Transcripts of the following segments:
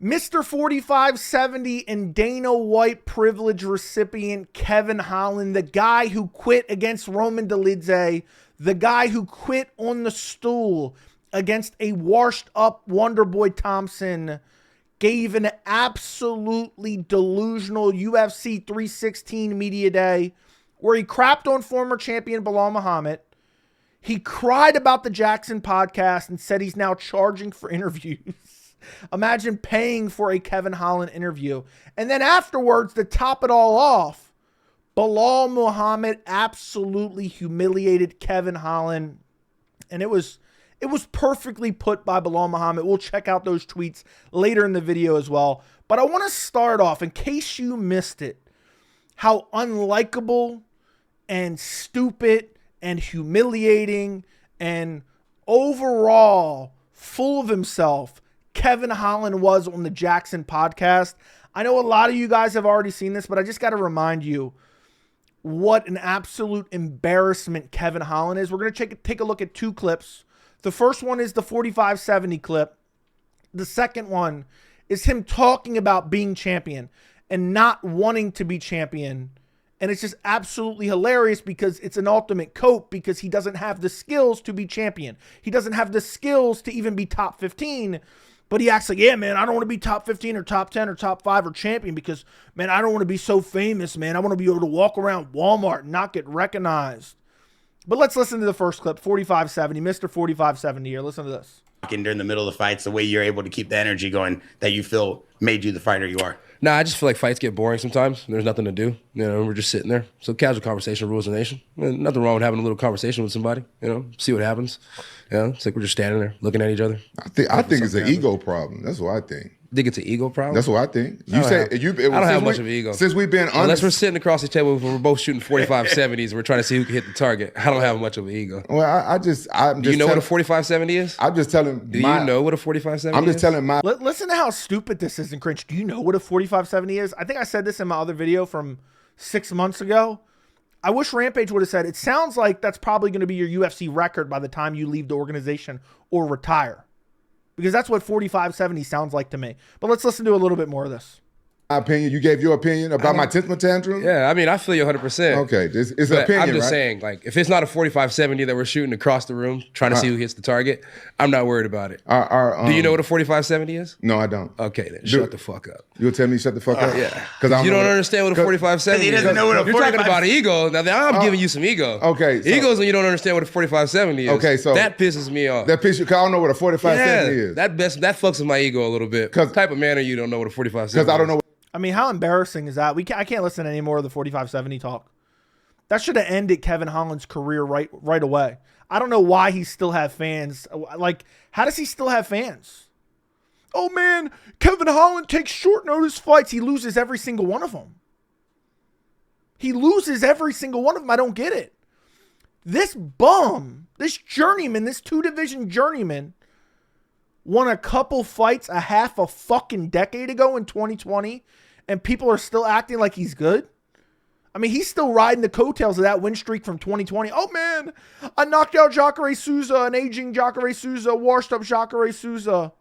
Mr. 4570 and Dana White privilege recipient Kevin Holland, the guy who quit against Roman Dolidze, the guy who quit on the stool against a washed up Wonderboy Thompson, gave an absolutely delusional UFC 316 media day where he crapped on former champion Belal Muhammad. He cried about the Jaxxon podcast and said he's now charging for interviews. Imagine paying for a Kevin Holland interview. And then afterwards, to top it all off, Belal Muhammad absolutely humiliated Kevin Holland. And it was perfectly put by Belal Muhammad. We'll check out those tweets later in the video as well. But I want to start off, in case you missed it, how unlikable and stupid and humiliating and overall full of himself Kevin Holland was on the Jaxxon podcast. I know a lot of you guys have already seen this, but I just got to remind you what an absolute embarrassment Kevin Holland is. We're going to take a look at two clips. The first one is the 4570 clip. The second one is him talking about being champion and not wanting to be champion. And it's just absolutely hilarious because it's an ultimate cope because he doesn't have the skills to be champion. He doesn't have the skills to even be top 15. But he acts like, yeah, man, I don't want to be top 15 or top 10 or top 5 or champion because, man, I don't want to be so famous, man. I want to be able to walk around Walmart and not get recognized. But let's listen to the first clip, 4570, Mr. 4570 here. Listen to this. During the middle of the fights, the way you're able to keep the energy going that you feel made you the fighter you are. Nah, I just feel like fights get boring sometimes. There's nothing to do. We're just sitting there. So casual conversation rules the nation. Nothing wrong with having a little conversation with somebody, see what happens. It's like we're just standing there looking at each other. I think it's an ego problem. That's what I think. Think it's an ego problem? That's what I think. I don't have much of an ego. Since we've been honest. Unless we're sitting across the table, we're both shooting 45-70s, we're trying to see who can hit the target. I don't have much of an ego. Well, I'm just Do you know what a 45-70 is? I'm just telling. Do you know what a 45-70 is? I'm just telling my. Listen to how stupid this is and cringe. Do you know what a 45-70 is? I think I said this in my other video from 6 months ago. I wish Rampage would have said, it sounds like that's probably going to be your UFC record by the time you leave the organization or retire. Because that's what 45-70 sounds like to me. But let's listen to a little bit more of this. My opinion. You gave your opinion about my temper tantrum? Yeah, I feel you 100%. Okay, it's an opinion, I'm just right? saying, like, if it's not a 45-70 that we're shooting across the room, trying to see who hits the target, I'm not worried about it. Do you know what a 45-70 is? No, I don't. Okay, then shut the fuck up. You'll tell me shut the fuck up? Yeah. Because you don't understand what a 45-70 is. He doesn't know what a 45... You're talking about ego. Now I'm giving you some ego. Okay. So, Ego's when you don't understand what a 45-70 is. Okay, so... That pisses me off. That pisses you, because I don't know what a 45-70 is. That fucks with my ego a little bit. What type of man are you don't know what a 45-70 is? Because I don't know. I mean, how embarrassing is that? I can't listen to any more of the 45-70 talk. That should have ended Kevin Holland's career right away. I don't know why he still have fans. Like, how does he still have fans? Oh, man, Kevin Holland takes short notice fights. He loses every single one of them. He loses every single one of them. I don't get it. This bum, this journeyman, this two-division journeyman won a couple fights a half a fucking decade ago in 2020, and people are still acting like he's good. I mean, he's still riding the coattails of that win streak from 2020. Oh, man, I knocked out Jacare Souza, an aging Jacare Souza, washed up Jacare Souza.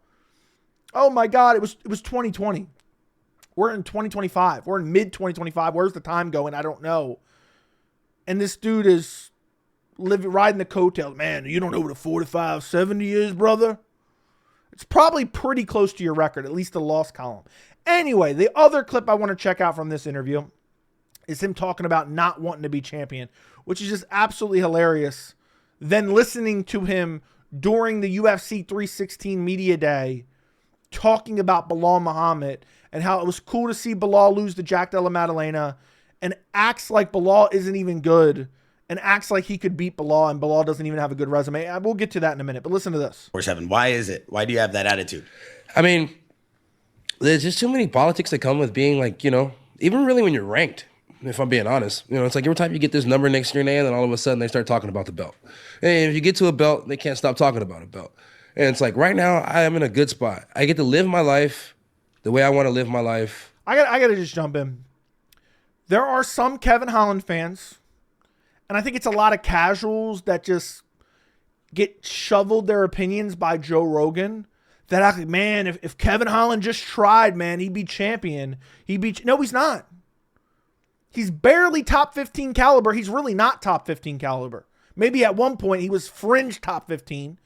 Oh, my God, it was 2020. We're in 2025. We're in mid-2025. Where's the time going? I don't know. And this dude is riding the coattails. Man, you don't know what a 45-70 is, brother? It's probably pretty close to your record, at least the loss column. Anyway, the other clip I want to check out from this interview is him talking about not wanting to be champion, which is just absolutely hilarious. Then listening to him during the UFC 316 media day talking about Belal Muhammad and how it was cool to see Belal lose to Jack Della Maddalena, and acts like Belal isn't even good and acts like he could beat Belal, and Belal doesn't even have a good resume. We'll get to that in a minute, but listen to this. 4-7. Why is it? Why do you have that attitude? I mean, there's just too many politics that come with being like, even really when you're ranked, if I'm being honest. It's like every time you get this number next to your name, then all of a sudden they start talking about the belt. And if you get to a belt, they can't stop talking about a belt. And it's like right now I am in a good spot. I get to live my life the way I want to live my life. I got to just jump in. There are some Kevin Holland fans, and I think it's a lot of casuals that just get shoveled their opinions by Joe Rogan, that act like, man, if Kevin Holland just tried, man, he'd be champion. No, he's not. He's barely top 15 caliber. He's really not top 15 caliber. Maybe at one point he was fringe top 15.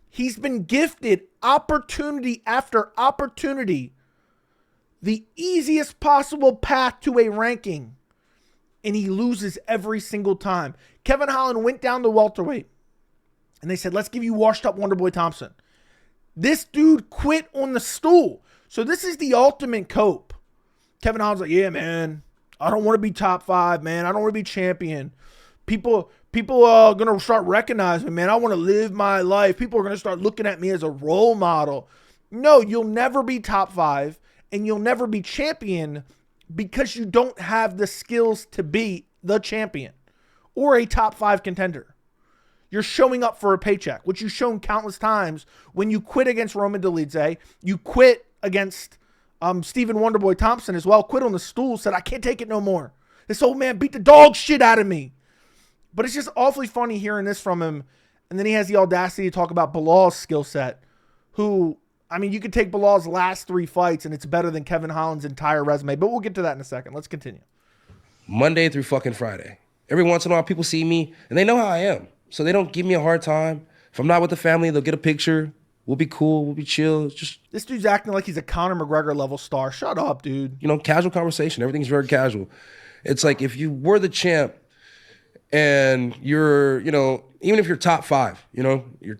He's been gifted opportunity after opportunity, the easiest possible path to a ranking, and he loses every single time. Kevin Holland went down to welterweight, and they said, let's give you washed up Wonderboy Thompson. This dude quit on the stool. So this is the ultimate cope. Kevin Holland's like, yeah, man, I don't want to be top 5, man. I don't want to be champion. People are going to start recognizing me, man. I want to live my life. People are going to start looking at me as a role model. No, you'll never be top 5 and you'll never be champion because you don't have the skills to be the champion or a top 5 contender. You're showing up for a paycheck, which you've shown countless times when you quit against Roman Dolidze. You quit against Stephen Wonderboy Thompson as well. Quit on the stool, said, I can't take it no more. This old man beat the dog shit out of me. But it's just awfully funny hearing this from him. And then he has the audacity to talk about Belal's skill set, who, I mean, you could take Belal's last 3 fights and it's better than Kevin Holland's entire resume. But we'll get to that in a second. Let's continue. Monday through fucking Friday. Every once in a while, people see me and they know how I am. So they don't give me a hard time. If I'm not with the family, they'll get a picture. We'll be cool. We'll be chill. Just this dude's acting like he's a Conor McGregor level star. Shut up, dude. You know, casual conversation. Everything's very casual. It's like if you were the champ and you're, you know, even if you're top 5, you know, you're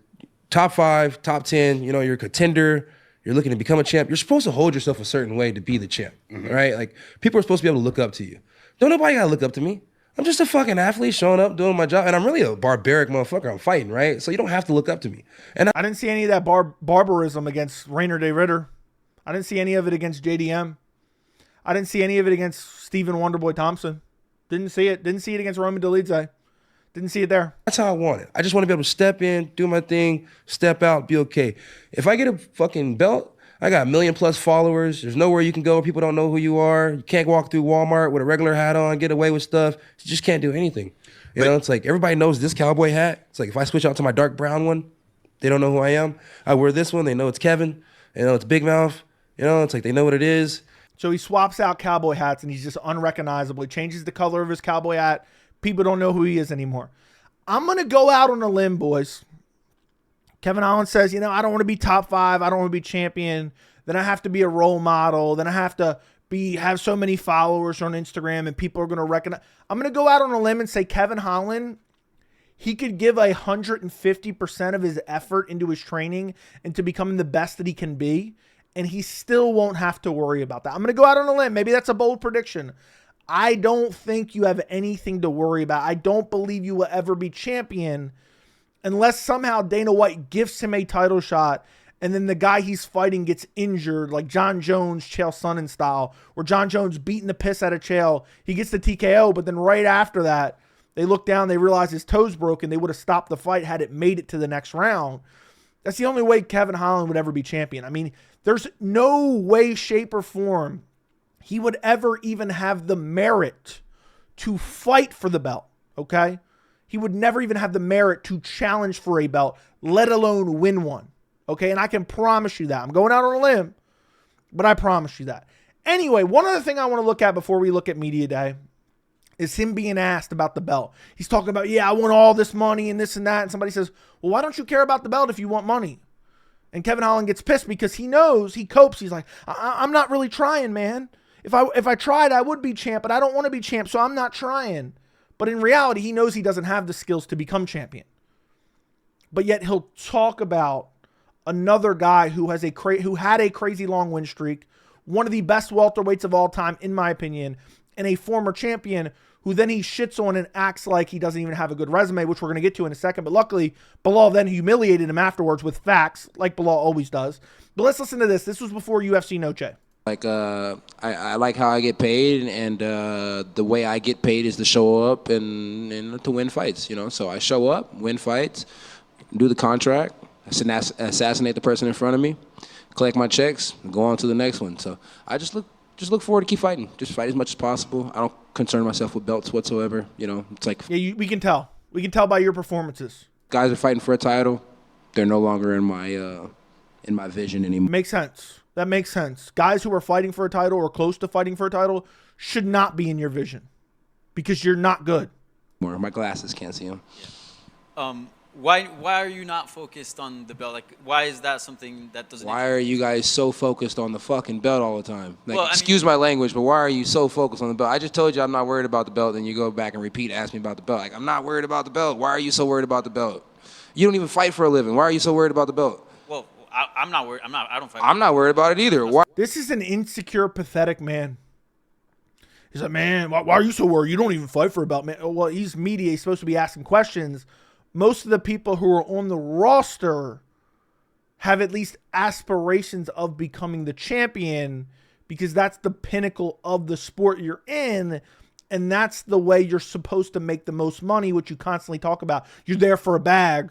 top 5, top 10, you know, you're a contender, you're looking to become a champ, you're supposed to hold yourself a certain way to be the champ, right? Like, people are supposed to be able to look up to you. Don't nobody gotta look up to me. I'm just a fucking athlete showing up, doing my job, and I'm really a barbaric motherfucker. I'm fighting, right? So you don't have to look up to me. And I didn't see any of that barbarism against Rainer de Ritter. I didn't see any of it against JDM. I didn't see any of it against Stephen Wonderboy Thompson. Didn't see it. Didn't see it against Roman Dolidze. Didn't see it there. That's how I want it. I just want to be able to step in, do my thing, step out, be okay. If I get a fucking belt, I got 1 million+ followers. There's nowhere you can go. People don't know who you are. You can't walk through Walmart with a regular hat on, get away with stuff. You just can't do anything. You know, it's like everybody knows this cowboy hat. It's like if I switch out to my dark brown one, they don't know who I am. I wear this one. They know it's Kevin. They know it's Big Mouth. You know, it's like they know what it is. So he swaps out cowboy hats and he's just unrecognizable. He changes the color of his cowboy hat. People don't know who he is anymore. I'm going to go out on a limb, boys. Kevin Holland says, you know, I don't want to be top 5. I don't want to be champion. Then I have to be a role model. Then I have to have so many followers on Instagram and people are going to recognize. I'm going to go out on a limb and say Kevin Holland, he could give 150% of his effort into his training and to becoming the best that he can be, and he still won't have to worry about that. I'm going to go out on a limb. Maybe that's a bold prediction. I don't think you have anything to worry about. I don't believe you will ever be champion unless somehow Dana White gifts him a title shot and then the guy he's fighting gets injured, like John Jones, Chael Sonnen style, where John Jones beating the piss out of Chael. He gets the TKO, but then right after that, they look down, they realize his toe's broken. They would have stopped the fight had it made it to the next round. That's the only way Kevin Holland would ever be champion. I mean, there's no way, shape, or form he would ever even have the merit to fight for the belt, okay? He would never even have the merit to challenge for a belt, let alone win one, okay? And I can promise you that. I'm going out on a limb, but I promise you that. Anyway, one other thing I want to look at before we look at Media Day is him being asked about the belt. He's talking about, yeah, I want all this money and this and that. And somebody says, well, why don't you care about the belt if you want money? And Kevin Holland gets pissed because he knows, he copes. He's like, I'm not really trying, man. If I tried, I would be champ, but I don't want to be champ, so I'm not trying. But in reality, he knows he doesn't have the skills to become champion. But yet he'll talk about another guy who has who had a crazy long win streak, one of the best welterweights of all time, in my opinion, and a former champion who then he shits on and acts like he doesn't even have a good resume, which we're going to get to in a second. But luckily, Belal then humiliated him afterwards with facts, like Belal always does. But let's listen to this. This was before UFC Noche. Like, I like how I get paid, and the way I get paid is to show up and to win fights, you know. So I show up, win fights, do the contract, assassinate the person in front of me, collect my checks, and go on to the next one. So I just look forward to keep fighting. Just fight as much as possible. I don't concern myself with belts whatsoever. You know, it's like... Yeah, we can tell. We can tell by your performances. Guys are fighting for a title. They're no longer in my in my vision anymore. Makes sense. That makes sense. Guys who are fighting for a title or close to fighting for a title should not be in your vision because you're not good. My glasses can't see them. Why are you not focused on the belt? Like, why is that something that doesn't? Why are you guys so focused on the fucking belt all the time? Like, Well, I excuse my language, but why are you so focused on the belt? I just told you I'm not worried about the belt, and you go back and repeat, ask me about the belt. Like, I'm not worried about the belt. Why are you so worried about the belt? You don't even fight for a living. Why are you so worried about the belt? Well, I'm not worried. I don't fight. I'm not worried about it either. Why? This is an insecure, pathetic man. He's like, man, why are you so worried? You don't even fight for a belt, man. Well, he's media. He's supposed to be asking questions. Most of the people who are on the roster have at least aspirations of becoming the champion because that's the pinnacle of the sport you're in. And that's the way you're supposed to make the most money, which you constantly talk about. You're there for a bag.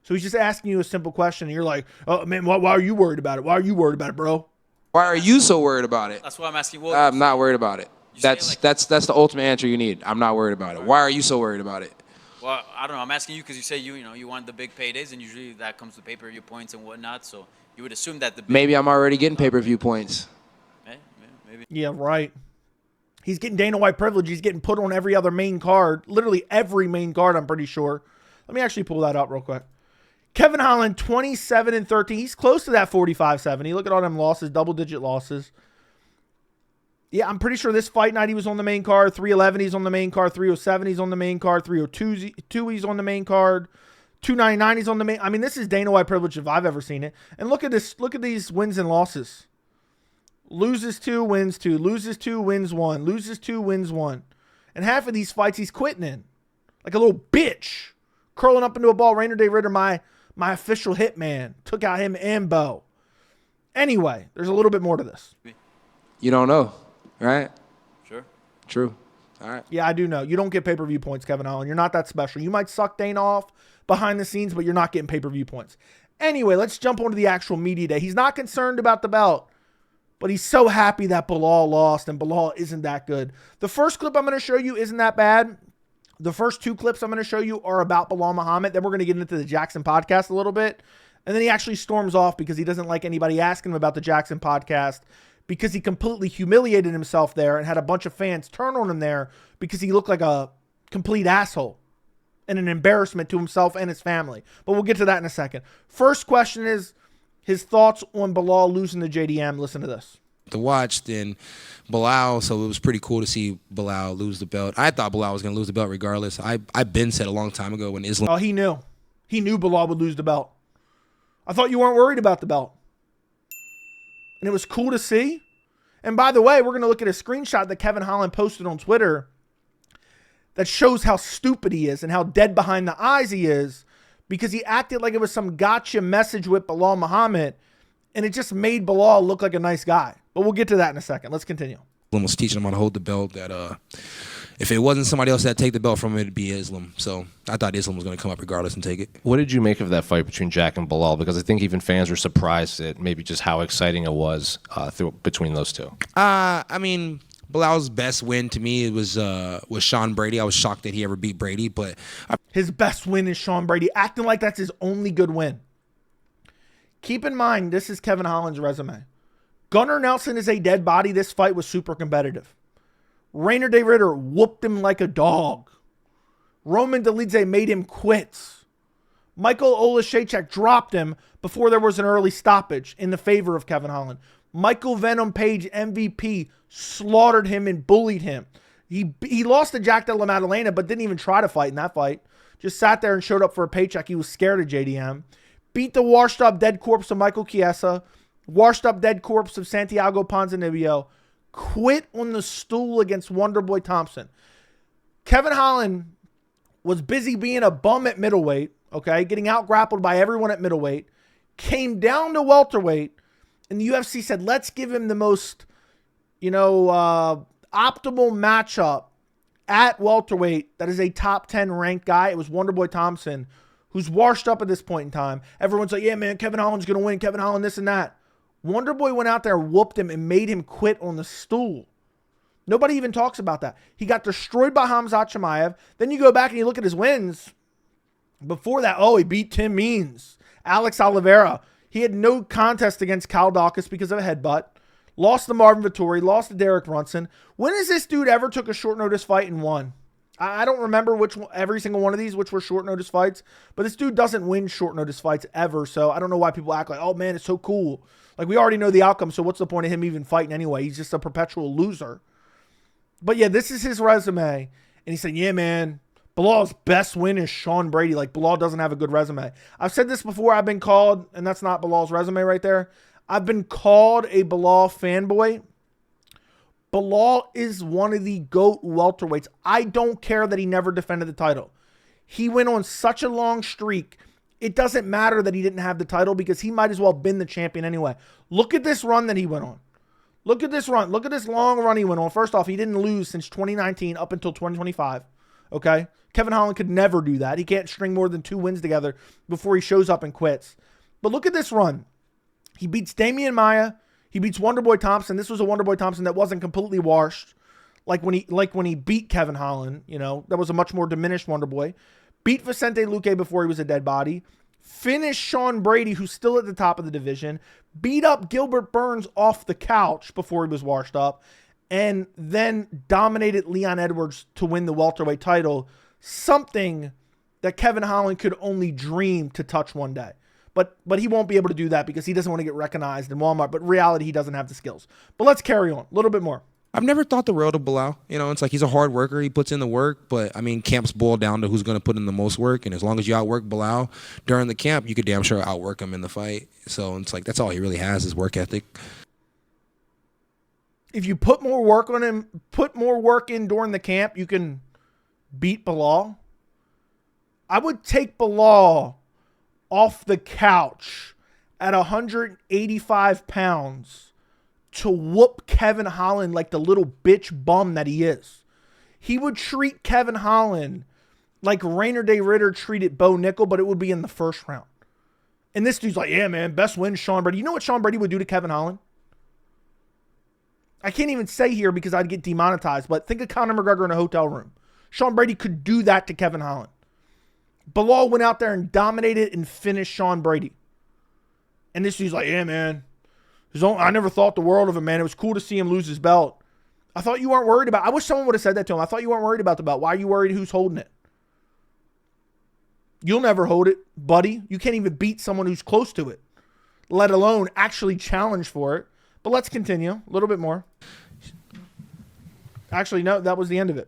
So he's just asking you a simple question. And you're like, oh, man, why are you worried about it? Why are you worried about it, bro? Why are you so worried about it? That's why I'm asking. Well, I'm not worried about it. That's That's the ultimate answer you need. I'm not worried about it. Why are you so worried about it? Well, I don't know. I'm asking you because you say you want the big paydays, and usually that comes with pay-per-view points and whatnot. So you would assume that the big, Maybe I'm already getting pay-per-view points. maybe. Yeah, right. He's getting Dana White privilege. He's getting put on every other main card. Literally every main card, I'm pretty sure. Let me actually pull that up real quick. Kevin Holland, 27-13. He's close to that 45-70. Look at all them losses, double-digit losses. Yeah, I'm pretty sure this fight night he was on the main card. 311 he's on the main card. 307 he's on the main card. 302 he's on the main card. 299 he's on the main. I mean, this is Dana White privilege if I've ever seen it. And look at this. Look at these wins and losses. Loses 2, wins 2. Loses 2, wins 1. Loses 2, wins 1. And half of these fights he's quitting in. Like a little bitch. Curling up into a ball. Rainer Day Ritter, my official hitman. Took out him and Bo. Anyway, there's a little bit more to this. You don't know, right? Sure. True. All right. Yeah, I do know. You don't get pay-per-view points, Kevin Holland. You're not that special. You might suck Dana off behind the scenes, but you're not getting pay-per-view points. Anyway, let's jump onto the actual media day. He's not concerned about the belt, but he's so happy that Belal lost, and Belal isn't that good. The first clip I'm going to show you isn't that bad. The first 2 clips I'm going to show you are about Belal Muhammad. Then we're going to get into the Jaxxon podcast a little bit. And then he actually storms off because he doesn't like anybody asking him about the Jaxxon podcast because he completely humiliated himself there and had a bunch of fans turn on him there because he looked like a complete asshole and an embarrassment to himself and his family. But we'll get to that in a second. First question is his thoughts on Belal losing to JDM. Listen to this. To watch than Belal, so it was pretty cool to see Belal lose the belt. I thought Belal was going to lose the belt regardless. I've been said a long time ago when Islam. Oh, he knew. He knew Belal would lose the belt. I thought you weren't worried about the belt. And it was cool to see. And by the way, we're going to look at a screenshot that Kevin Holland posted on Twitter that shows how stupid he is and how dead behind the eyes he is because he acted like it was some gotcha message with Belal Muhammad, and it just made Belal look like a nice guy. But we'll get to that in a second. Let's continue. Islam was teaching him how to hold the belt, that if it wasn't somebody else that take the belt from him, it'd be Islam. So I thought Islam was going to come up regardless and take it. What did you make of that fight between Jack and Belal? Because I think even fans were surprised at maybe just how exciting it was between those two. I mean, Belal's best win to me was Sean Brady. I was shocked that he ever beat Brady, but his best win is Sean Brady, acting like that's his only good win. Keep in mind, this is Kevin Holland's resume. Gunnar Nelson is a dead body. This fight was super competitive. Rainer Day Ritter whooped him like a dog. Roman Dolidze made him quit. Michael Olashechek dropped him before there was an early stoppage in the favor of Kevin Holland. Michael Venom Page, MVP, slaughtered him and bullied him. He lost to Jack Della Maddalena, but didn't even try to fight in that fight. Just sat there and showed up for a paycheck. He was scared of JDM. Beat the washed up dead corpse of Michael Chiesa. Washed up dead corpse of Santiago Ponzinibbio. Quit on the stool against Wonderboy Thompson. Kevin Holland was busy being a bum at middleweight, okay, getting out grappled by everyone at middleweight, came down to welterweight, and the UFC said, let's give him the most, optimal matchup at welterweight that is a top 10 ranked guy. It was Wonderboy Thompson, who's washed up at this point in time. Everyone's like, yeah, man, Kevin Holland's going to win. Kevin Holland, this and that. Wonderboy went out there, whooped him, and made him quit on the stool. Nobody even talks about that. He got destroyed by Khamzat Chimaev. Then you go back and you look at his wins. Before that, he beat Tim Means, Alex Oliveira. He had no contest against Kyle Dawkins because of a headbutt. Lost to Marvin Vettori. Lost to Derek Brunson. When has this dude ever took a short notice fight and won? I don't remember every single one of these, which were short notice fights. But this dude doesn't win short notice fights ever. So I don't know why people act like, oh, man, it's so cool. Like, we already know the outcome, so what's the point of him even fighting anyway? He's just a perpetual loser. But, yeah, this is his resume. And he said, yeah, man, Belal's best win is Sean Brady. Like, Belal doesn't have a good resume. I've said this before. I've been called, and that's not Belal's resume right there. I've been called a Belal fanboy. Belal is one of the GOAT welterweights. I don't care that he never defended the title. He went on such a long streak. It doesn't matter that he didn't have the title because he might as well have been the champion anyway. Look at this run that he went on. Look at this run. Look at this long run he went on. First off, he didn't lose since 2019 up until 2025. Okay? Kevin Holland could never do that. He can't string more than 2 wins together before he shows up and quits. But look at this run. He beats Damian Maia. He beats Wonderboy Thompson. This was a Wonderboy Thompson that wasn't completely washed. Like when he beat Kevin Holland, that was a much more diminished Wonderboy. Beat Vicente Luque before he was a dead body. Finished Sean Brady, who's still at the top of the division. Beat up Gilbert Burns off the couch before he was washed up. And then dominated Leon Edwards to win the welterweight title. Something that Kevin Holland could only dream to touch one day. But he won't be able to do that because he doesn't want to get recognized in Walmart. But in reality, he doesn't have the skills. But let's carry on. A little bit more. I've never thought the world of Belal. It's like he's a hard worker. He puts in the work. But, camps boil down to who's going to put in the most work. And as long as you outwork Belal during the camp, you could damn sure outwork him in the fight. So it's like that's all he really has is work ethic. If you put more work on him, put more work in during the camp, you can beat Belal. I would take Belal off the couch at 185 pounds to whoop Kevin Holland like the little bitch bum that he is. He would treat Kevin Holland like Rainer Day Ritter treated Bo Nickel, but it would be in the first round. And this dude's like, yeah, man, best win, Sean Brady. You know what Sean Brady would do to Kevin Holland? I can't even say here because I'd get demonetized, but think of Conor McGregor in a hotel room. Sean Brady could do that to Kevin Holland. Belal went out there and dominated and finished Sean Brady. And this dude's like, yeah, man. I never thought the world of him, man. It was cool to see him lose his belt. I thought you weren't worried about it. I wish someone would have said that to him. I thought you weren't worried about the belt. Why are you worried who's holding it? You'll never hold it, buddy. You can't even beat someone who's close to it, let alone actually challenge for it. But let's continue a little bit more. Actually, no, that was the end of it.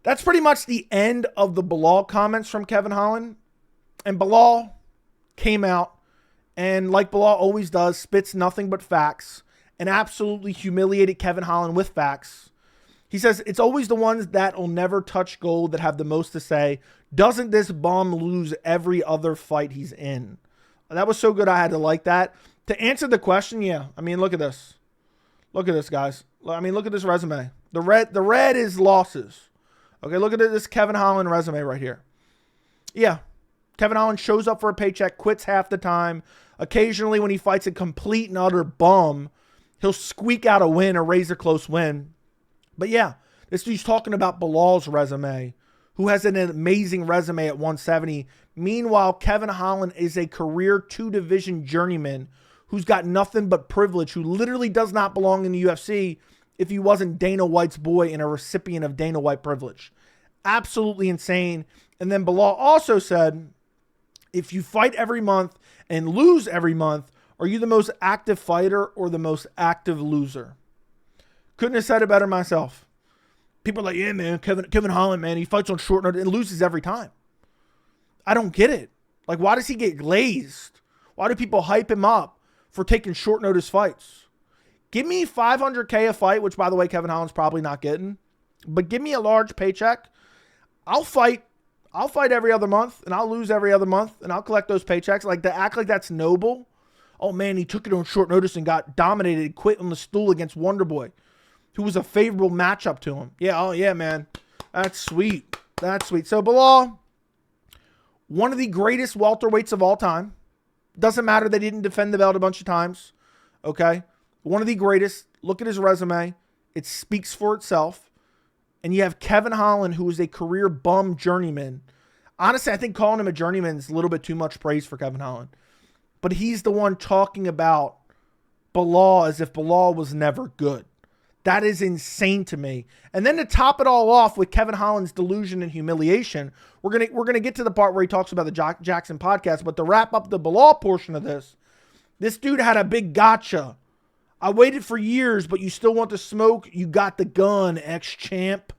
That's pretty much the end of the Belal comments from Kevin Holland. And Belal came out and, like Belal always does, spits nothing but facts and absolutely humiliated Kevin Holland with facts. He says, it's always the ones that will never touch gold that have the most to say. Doesn't this bum lose every other fight he's in? That was so good I had to like that. To answer the question, yeah. Look at this. Look at this, guys. Look at this resume. The red is losses. Okay, look at this Kevin Holland resume right here. Yeah, Kevin Holland shows up for a paycheck, quits half the time. Occasionally when he fights a complete and utter bum, he'll squeak out a win or raise a close win. But yeah, this dude's talking about Belal's resume, who has an amazing resume at 170. Meanwhile, Kevin Holland is a career 2-division journeyman who's got nothing but privilege, who literally does not belong in the UFC if he wasn't Dana White's boy and a recipient of Dana White privilege. Absolutely insane. And then Belal also said, if you fight every month and lose every month, are you the most active fighter or the most active loser? Couldn't have said it better myself. People are like, yeah, man, Kevin Holland, man, he fights on short notice and loses every time. I don't get it. Like, why does he get glazed? Why do people hype him up for taking short notice fights? Give me $500K a fight, which, by the way, Kevin Holland's probably not getting. But give me a large paycheck. I'll fight every other month, and I'll lose every other month, and I'll collect those paychecks. Like, to act like that's noble. Oh, man, he took it on short notice and got dominated and quit on the stool against Wonderboy, who was a favorable matchup to him. Yeah, oh, yeah, man. That's sweet. That's sweet. So, Belal, one of the greatest welterweights of all time. Doesn't matter they didn't defend the belt a bunch of times. Okay? One of the greatest. Look at his resume. It speaks for itself. And you have Kevin Holland, who is a career bum journeyman. Honestly, I think calling him a journeyman is a little bit too much praise for Kevin Holland. but he's the one talking about Belal as if Belal was never good. That is insane to me. And then to top it all off with Kevin Holland's delusion and humiliation, we're gonna get to the part where he talks about the Jaxxon podcast. But to wrap up the Belal portion of this dude had a big gotcha. I waited for years, but you still want to smoke? You got the gun, ex-champ.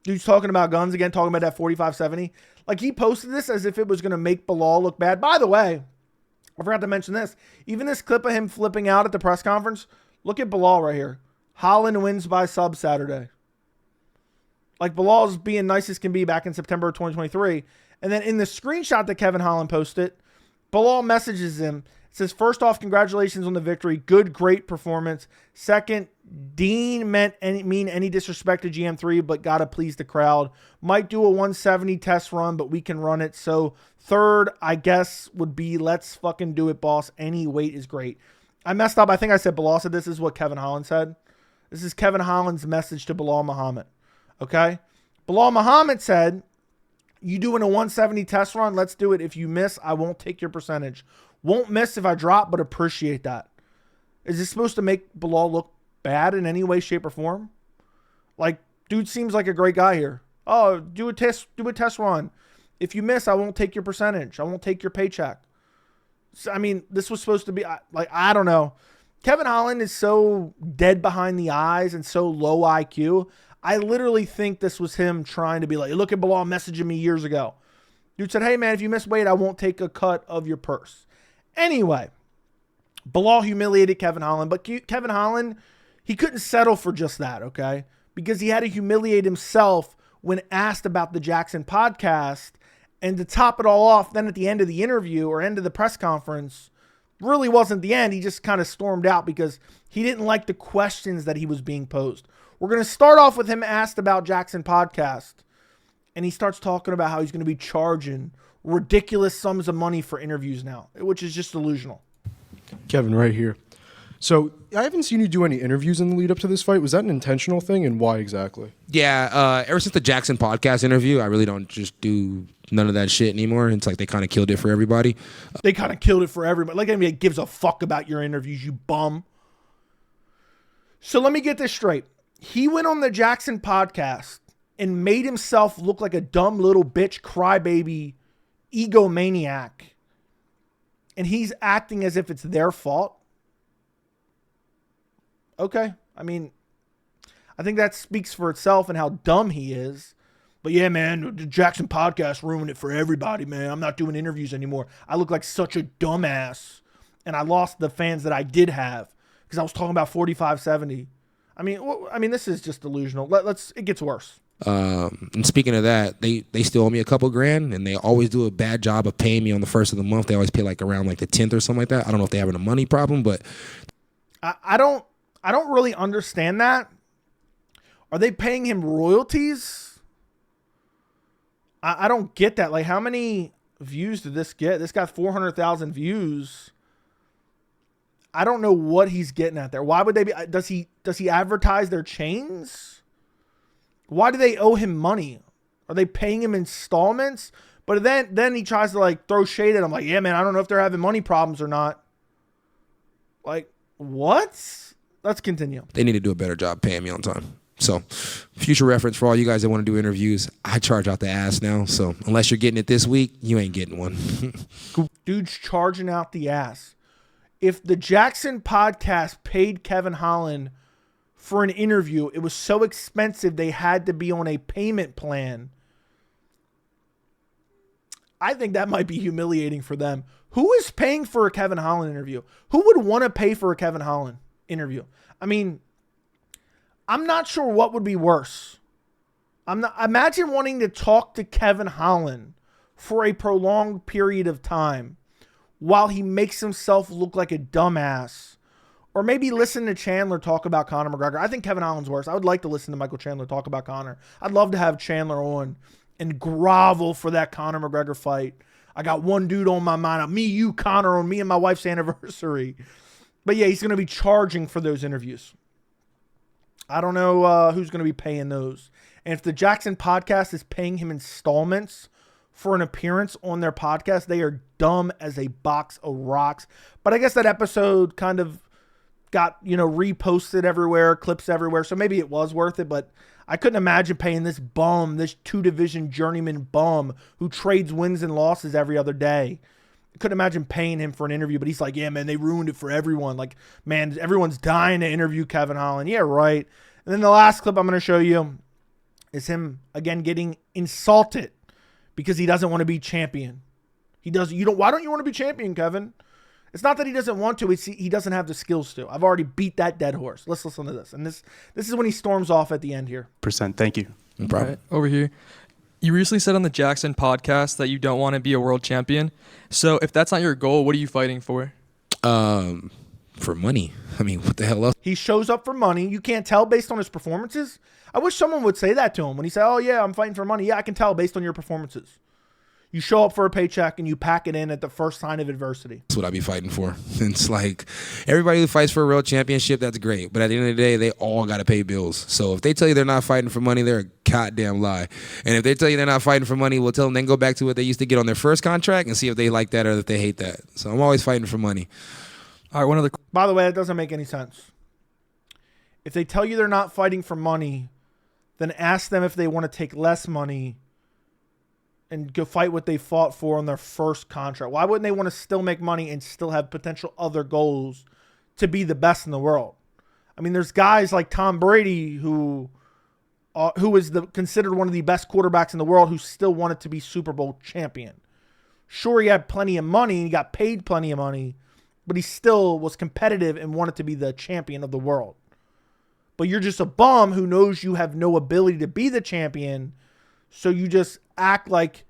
Dude's talking about guns again, talking about that 4570. Like, he posted this as if it was going to make Belal look bad. By the way, I forgot to mention this. Even this clip of him flipping out at the press conference, look at Belal right here. Holland wins by sub Saturday. Like, Belal's being nice as can be back in September of 2023. And then in the screenshot that Kevin Holland posted, Belal messages him. It says, first off, congratulations on the victory. Good, great performance. Second, Dean mean any disrespect to GM3, but got to please the crowd. Might do a 170 test run, but we can run it. So third, I guess, would be let's fucking do it, boss. Any weight is great. I messed up. I think I said Belal said this. Is what Kevin Holland said. This is Kevin Holland's message to Belal Muhammad. Okay? Belal Muhammad said, you doing a 170 test run? Let's do it. If you miss, I won't take your percentage. Won't miss if I drop, but appreciate that. Is this supposed to make Belal look bad in any way, shape, or form? Like, dude seems like a great guy here. Oh, do a test run. If you miss, I won't take your percentage. I won't take your paycheck. So, I mean, this was supposed to be, like, I don't know. Kevin Holland is so dead behind the eyes and so low IQ. I literally think this was him trying to be like, look at Belal messaging me years ago. Dude said, hey, man, if you miss weight, I won't take a cut of your purse. Anyway, Belal humiliated Kevin Holland, but Kevin Holland, he couldn't settle for just that, okay? Because he had to humiliate himself when asked about the Jaxxon podcast. And to top it all off, then at the end of the interview or end of the press conference, really wasn't the end. He just kind of stormed out because he didn't like the questions that he was being posed. We're going to start off with him asked about Jaxxon podcast. And he starts talking about how he's going to be charging ridiculous sums of money for interviews now, which is just delusional. Kevin, right here. So I haven't seen you do any interviews in the lead up to this fight. Was that an intentional thing, and why exactly? Yeah, ever since the Jaxxon podcast interview, I really don't just do none of that shit anymore. It's like they kind of killed it for everybody. They kind of killed it for everybody. Like, anybody gives a fuck about your interviews, you bum. So let me get this straight. He went on the Jaxxon podcast and made himself look like a dumb little bitch, crybaby, egomaniac. And he's acting as if it's their fault. Okay. I mean, I think that speaks for itself and how dumb he is. But yeah, man, the Jaxxon podcast ruined it for everybody, man. I'm not doing interviews anymore. I look like such a dumbass. And I lost the fans that I did have because I was talking about 4570. I mean, this is just delusional. It gets worse. And speaking of that, they still owe me a couple grand, and they always do a bad job of paying me on the first of the month. They always pay like around like the 10th or something like that. I don't know if they having a money problem, but I don't really understand that. Are they paying him royalties? I don't get that. Like, how many views did this get? This got 400,000 views. I don't know what he's getting at there. Why would they be? Does he advertise their chains? Why do they owe him money? Are they paying him installments? But then he tries to like throw shade at him. Like, yeah, man, I don't know if they're having money problems or not. Like, what? Let's continue. They need to do a better job paying me on time. So, future reference for all you guys that want to do interviews, I charge out the ass now. So, unless you're getting it this week, you ain't getting one. Dude's charging out the ass. If the Jaxxon podcast paid Kevin Holland for an interview, it was so expensive they had to be on a payment plan. I think that might be humiliating for them. Who is paying for a Kevin Holland interview? Who would want to pay for a Kevin Holland interview? I mean, I'm not sure what would be worse. Imagine wanting to talk to Kevin Holland for a prolonged period of time while he makes himself look like a dumbass. Or maybe listen to Chandler talk about Conor McGregor. I think Kevin Holland's worse. I would like to listen to Michael Chandler talk about Conor. I'd love to have Chandler on and grovel for that Conor McGregor fight. I got one dude on my mind. Me, you, Conor, on me and my wife's anniversary. But yeah, he's going to be charging for those interviews. I don't know who's going to be paying those. And if the Jaxxon podcast is paying him installments for an appearance on their podcast. They are dumb as a box of rocks. But I guess that episode kind of got, reposted everywhere, clips everywhere. So maybe it was worth it, but I couldn't imagine paying this bum, this 2-division journeyman bum who trades wins and losses every other day. I couldn't imagine paying him for an interview, but he's like, yeah, man, they ruined it for everyone. Like, man, everyone's dying to interview Kevin Holland. Yeah, right. And then the last clip I'm going to show you is him, again, getting insulted because he doesn't want to be champion. Why don't you want to be champion, Kevin? It's not that he doesn't want to. It's he doesn't have the skills to. I've already beat that dead horse. Let's listen to this. And this is when he storms off at the end here. Thank you. No problem. Right, over here. You recently said on the Jaxxon podcast that you don't want to be a world champion. So if that's not your goal, what are you fighting for? For money. I mean, what the hell else? He shows up for money. You can't tell based on his performances. I wish someone would say that to him when he said, oh, yeah, I'm fighting for money. Yeah, I can tell based on your performances. You show up for a paycheck and you pack it in at the first sign of adversity. That's what I be fighting for. It's like everybody who fights for a real championship, that's great. But at the end of the day, they all got to pay bills. So if they tell you they're not fighting for money, they're a goddamn lie. And if they tell you they're not fighting for money, we'll tell them then go back to what they used to get on their first contract and see if they like that or if they hate that. So I'm always fighting for money. All right, one other. By the way, that doesn't make any sense. If they tell you they're not fighting for money, then ask them if they want to take less money and go fight what they fought for on their first contract. Why wouldn't they want to still make money and still have potential other goals to be the best in the world? I mean, there's guys like Tom Brady who is considered one of the best quarterbacks in the world who still wanted to be Super Bowl champion. Sure, he had plenty of money and he got paid plenty of money, but he still was competitive and wanted to be the champion of the world. But you're just a bum who knows you have no ability to be the champion, so you just act like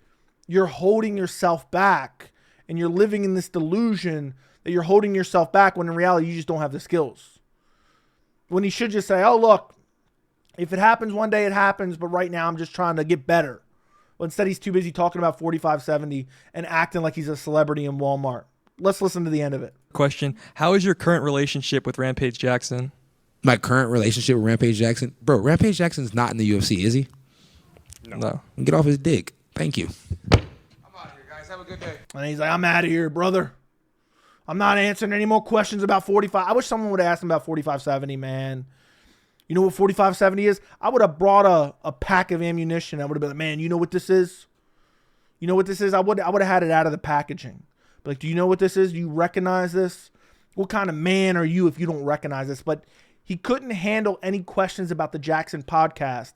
you're holding yourself back and you're living in this delusion that you're holding yourself back when in reality you just don't have the skills. When he should just say, oh, look, if it happens one day, it happens, but right now I'm just trying to get better. But instead he's too busy talking about 4570 and acting like he's a celebrity in Walmart. Let's listen to the end of it. Question. How is your current relationship with Rampage Jaxxon? My current relationship with Rampage Jaxxon? Bro, Rampage Jackson's not in the UFC, is he? No. Get off his dick. Thank you. I'm out of here, guys. Have a good day. And he's like, I'm out of here, brother. I'm not answering any more questions about 45. I wish someone would have asked him about 4570, man. You know what 4570 is? I would have brought a pack of ammunition. I would have been like, man, you know what this is? You know what this is? I would have had it out of the packaging. But like, do you know what this is? Do you recognize this? What kind of man are you if you don't recognize this? But he couldn't handle any questions about the Jaxxon podcast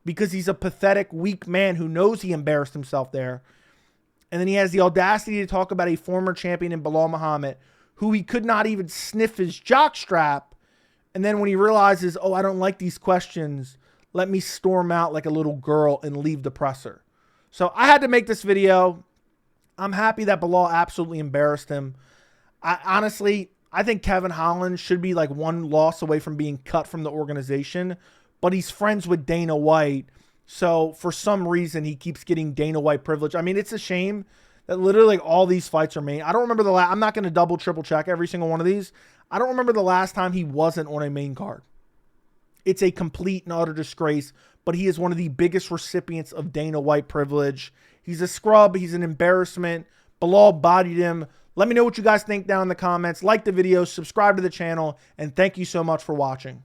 because he's a pathetic, weak man who knows he embarrassed himself there. And then he has the audacity to talk about a former champion in Belal Muhammad who he could not even sniff his jockstrap. And then when he realizes, oh, I don't like these questions, let me storm out like a little girl and leave the presser. So I had to make this video. I'm happy that Belal absolutely embarrassed him. Honestly, I think Kevin Holland should be like one loss away from being cut from the organization, but he's friends with Dana White. So for some reason, he keeps getting Dana White privilege. I mean, it's a shame that literally all these fights are made. I don't remember I'm not going to double, triple check every single one of these. I don't remember the last time he wasn't on a main card. It's a complete and utter disgrace, but he is one of the biggest recipients of Dana White privilege. He's a scrub. He's an embarrassment. Belal bodied him. Let me know what you guys think down in the comments. Like the video, subscribe to the channel, and thank you so much for watching.